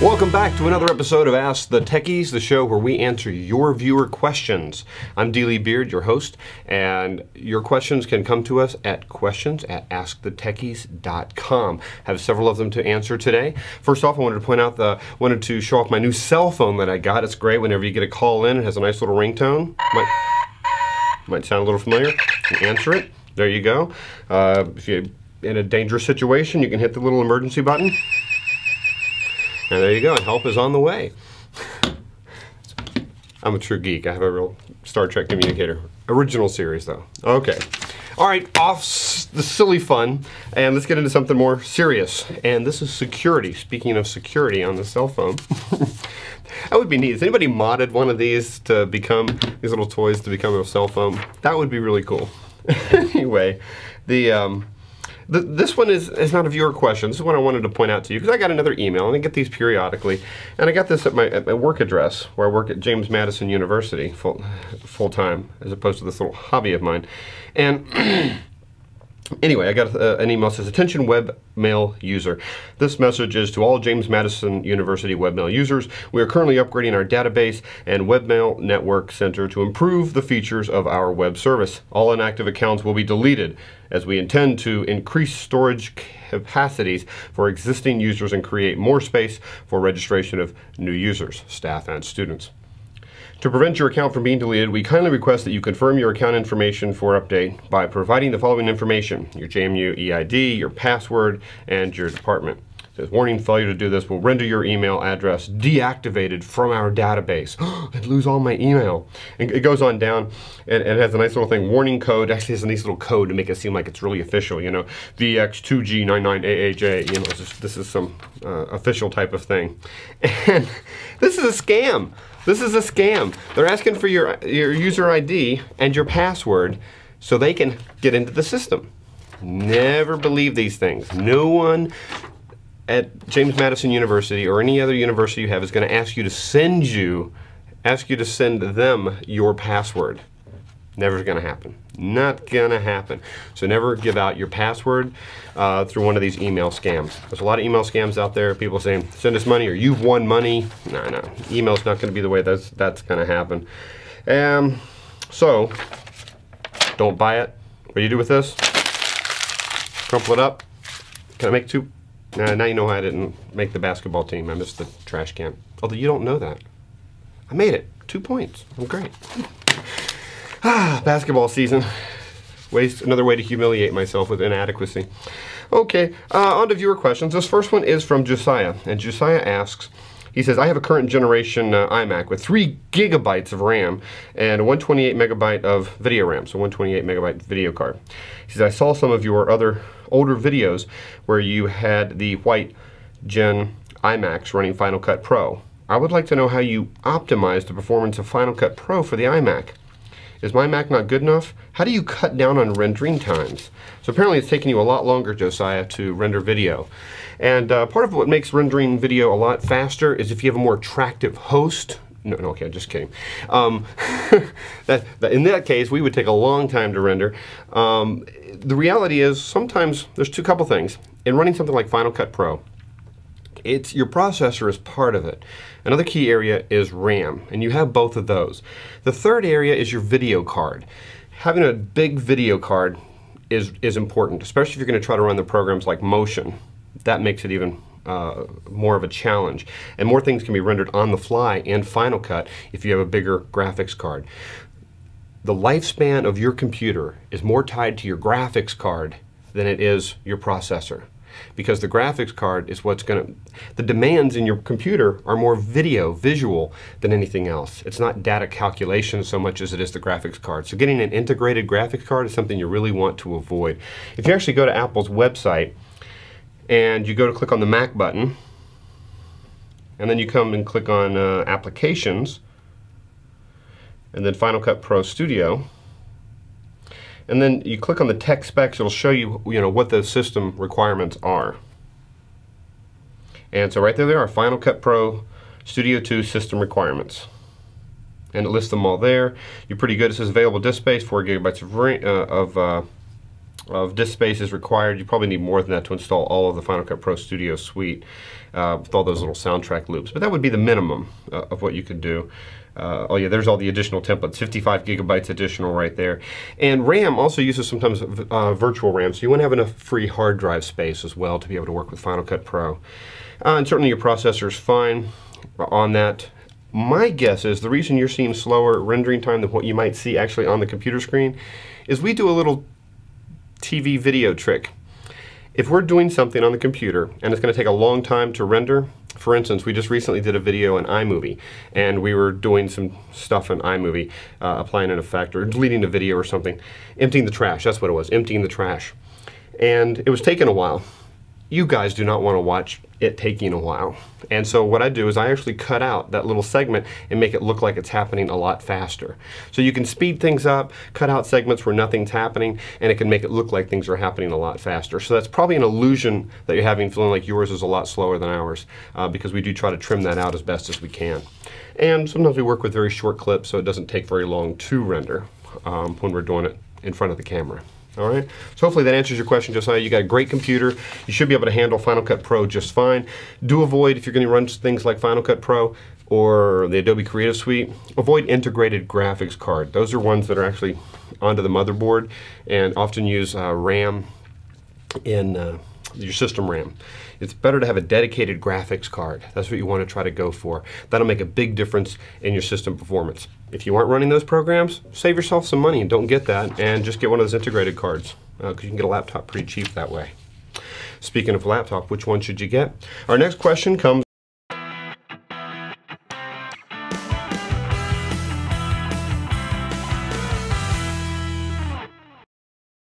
Welcome back to another episode of Ask the Techies, the show where we answer your viewer questions. I'm D. Lee Beard, your host, and your questions can come to us at questions@askthetechies.com. Have several of them to answer today. First off, I wanted to show off my new cell phone that I got. It's great whenever you get a call in. It has a nice little ringtone. Might sound a little familiar. You can answer it. There you go. If you're in a dangerous situation, you can hit the little emergency button. And there you go, and help is on the way. I'm a true geek. I have a real Star Trek communicator. Original series, though. Okay. All right, off the silly fun, and let's get into something more serious. And this is security. Speaking of security on the cell phone. That would be neat. Has anybody modded one of these to become, these little toys to become a cell phone? That would be really cool. Anyway, this one is not a viewer question. This is what I wanted to point out to you because I got another email, and I get these periodically. And I got this at my work address where I work at James Madison University full time, as opposed to this little hobby of mine. And anyway, I got an email that says, "Attention webmail user. This message is to all James Madison University webmail users. We are currently upgrading our database and webmail network center to improve the features of our web service. All inactive accounts will be deleted as we intend to increase storage capacities for existing users and create more space for registration of new users, staff, and students. To prevent your account from being deleted, we kindly request that you confirm your account information for update by providing the following information: your JMU EID, your password, and your department. It says, warning, failure to do this will render your email address deactivated from our database. I'd lose all my email. And it goes on down, and it has a nice little thing, warning code. Actually, it has a nice little code to make it seem like it's really official, you know, VX2G99AAJ, you know, this is some official type of thing. And this is a scam. This is a scam. They're asking for your user ID and your password so they can get into the system. Never believe these things. No one at James Madison University or any other university you have is going to ask you to send them your password. Never going to happen. Not going to happen. So never give out your password through one of these email scams. There's a lot of email scams out there. People saying, send us money or you've won money. No. Email's not going to be the way that's going to happen. So, don't buy it. What do you do with this? Crumple it up. Can I make two? Now you know why I didn't make the basketball team. I missed the trash can. Although you don't know that. I made it. 2 points. I'm great. Basketball season. Another way to humiliate myself with inadequacy. Okay, on to viewer questions. This first one is from Josiah. And Josiah asks, he says, I have a current generation iMac with 3 gigabytes of RAM and a 128 megabyte of video RAM, so 128 megabyte video card. He says, I saw some of your other older videos where you had the white Gen iMacs running Final Cut Pro. I would like to know how you optimize the performance of Final Cut Pro for the iMac. Is my Mac not good enough? How do you cut down on rendering times? So apparently it's taking you a lot longer, Josiah, to render video. And part of what makes rendering video a lot faster is if you have a more attractive host. No, okay, just kidding. In that case, we would take a long time to render. The reality is sometimes there's a couple things. In running something like Final Cut Pro, your processor is part of it. Another key area is RAM, and you have both of those. The third area is your video card. Having a big video card is important, especially if you're going to try to run the programs like Motion. That makes it even more of a challenge. And more things can be rendered on the fly in Final Cut if you have a bigger graphics card. The lifespan of your computer is more tied to your graphics card than it is your processor. Because the graphics card is the demands in your computer are more visual than anything else. It's not data calculation so much as it is the graphics card. So getting an integrated graphics card is something you really want to avoid. If you actually go to Apple's website and you go to click on the Mac button, and then you come and click on Applications, and then Final Cut Pro Studio, and then you click on the tech specs, it'll show you, what the system requirements are. And so right there they are, Final Cut Pro Studio 2 system requirements. And it lists them all there. You're pretty good. It says available disk space, 4 gigabytes of of disk space is required. You probably need more than that to install all of the Final Cut Pro Studio Suite with all those little soundtrack loops. But that would be the minimum of what you could do. Oh yeah, there's all the additional templates, 55 gigabytes additional right there. And RAM also uses sometimes virtual RAM, so you want to have enough free hard drive space as well to be able to work with Final Cut Pro. And certainly your processor is fine on that. My guess is the reason you're seeing slower rendering time than what you might see actually on the computer screen is we do a little TV video trick. If we're doing something on the computer and it's going to take a long time to render, for instance, we just recently did a video in iMovie and we were doing some stuff in iMovie, applying an effect or deleting a video or something, emptying the trash, that's what it was, emptying the trash. And it was taking a while. You guys do not want to watch it taking a while. And so what I do is I actually cut out that little segment and make it look like it's happening a lot faster. So you can speed things up, cut out segments where nothing's happening, and it can make it look like things are happening a lot faster. So that's probably an illusion that you're having, feeling like yours is a lot slower than ours, because we do try to trim that out as best as we can. And sometimes we work with very short clips, so it doesn't take very long to render when we're doing it in front of the camera. All right, so hopefully that answers your question, Josiah. You got a great computer. You should be able to handle Final Cut Pro just fine. Do avoid, if you're going to run things like Final Cut Pro or the Adobe Creative Suite, avoid integrated graphics card. Those are ones that are actually onto the motherboard and often use RAM in your system RAM. It's better to have a dedicated graphics card. That's what you want to try to go for. That'll make a big difference in your system performance. If you aren't running those programs, save yourself some money and don't get that, and just get one of those integrated cards, because you can get a laptop pretty cheap that way. Speaking of laptop, which one should you get? Our next question comes